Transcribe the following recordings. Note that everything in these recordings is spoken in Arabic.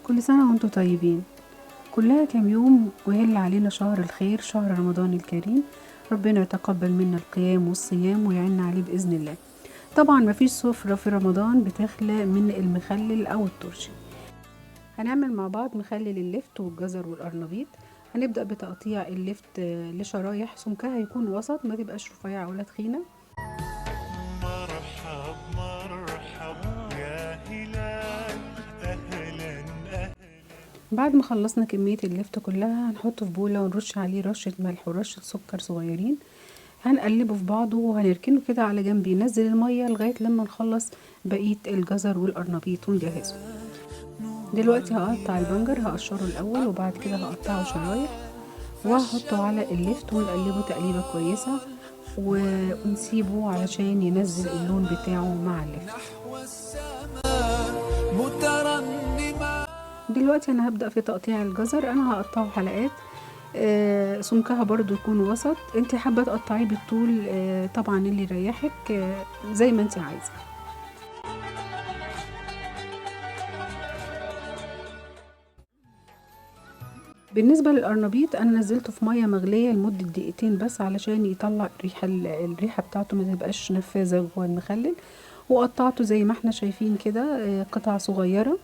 كل سنة وانتم طيبين. كلها كام يوم ويهل علينا شهر الخير، شهر رمضان الكريم. ربنا يتقبل منا القيام والصيام ويعيننا عليه بإذن الله. طبعا مفيش سفرة في رمضان بتخلى من المخلل أو الترشي. هنعمل مع بعض مخلل اللفت والجزر والقرنبيط. هنبدأ بتقطيع اللفت لشرايح، سمكها هيكون وسط، ما تبقاش رفيعة ولا تخينة. مرحب مرحب يا هلال، أهلا أهلا. بعد ما خلصنا كمية اللفت كلها هنحطه في بولة ونرش عليه رشة ملح ورشة سكر صغيرين. هنقلبه في بعضه وهنركنه كده على جنب ينزل المية لغاية لما نخلص بقية الجزر والقرنبيط ونجهزه. دلوقتي هقطع البنجر، هقشره الأول وبعد كده هقطعه شرايح وهحطه على اللفت ونقلبه تقليبة كويسة ونسيبه علشان ينزل اللون بتاعه مع اللفت. دلوقتي انا هبدأ في تقطيع الجزر. انا هقطعه حلقات، سمكها برضو يكون وسط. انت حابة تقطعيه بالطول طبعا اللي يريحك، زي ما انت عايزة. بالنسبة للقرنبيط انا نزلته في مية مغلية لمدة دقيقتين بس علشان يطلع الريحة بتاعته ما تبقاش نفاذة جوه المخلل، وقطعته زي ما احنا شايفين كده قطع صغيرة.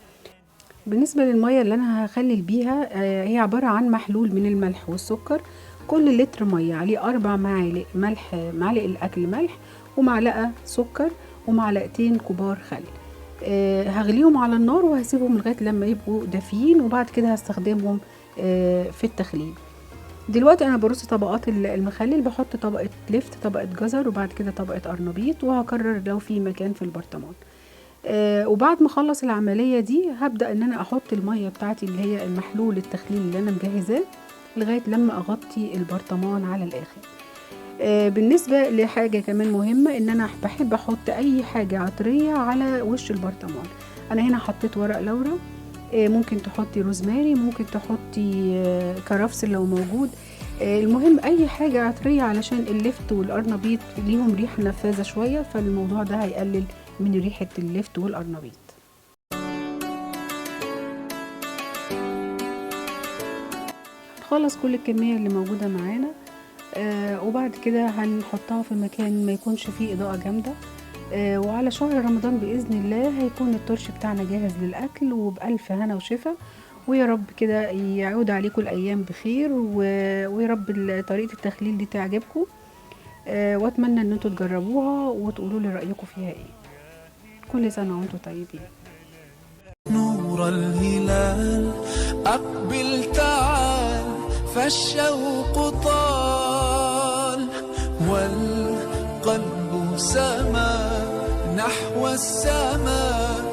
بالنسبة للمية اللي انا هخلل بيها، هي عبارة عن محلول من الملح والسكر. كل لتر مية عليه 4 معالق ملح، معلق الاكل ملح، ومعلقة سكر، ومعلقتين كبار خل. هغليهم على النار وهسيبهم لغاية لما يبقوا دافيين، وبعد كده هستخدمهم في التخليل. دلوقتي انا برص طبقات المخلل، بحط طبقة لفت، طبقة جزر، وبعد كده طبقة قرنبيط، وهكرر لو في مكان في البرطمان. وبعد ما اخلص العملية دي هبدأ ان انا احط المية بتاعتي اللي هي المحلول التخليل اللي انا مجهزاه لغاية لما اغطي البرطمان على الاخر. بالنسبة لحاجة كمان مهمة، ان انا بحب احط اي حاجة عطرية على وش البرطمان. انا هنا حطيت ورق لورا، ممكن تحطي روزماري، ممكن تحطي كرفس لو موجود. المهم اي حاجة عطرية علشان اللفت والقرنبيط ليهم ريحة نفاذة شوية، فالموضوع ده هيقلل من ريحة اللفت والقرنبيط. هنخلص كل الكمية اللي موجودة معانا، وبعد كده هنحطها في مكان ما يكونش فيه إضاءة جامدة. وعلى شهر رمضان بإذن الله هيكون الترش بتاعنا جاهز للأكل، وبألف هنا وشفا. ويا رب كده يعود عليكم الأيام بخير، ويا رب طريقة التخليل دي تعجبكم. واتمنى ان انتوا تجربوها وتقولوا لي رأيكم فيها ايه. كل سنة وانتم طيبين. نور الهلال أقبل تعال، فالشوق طال والقلب سما نحو السماء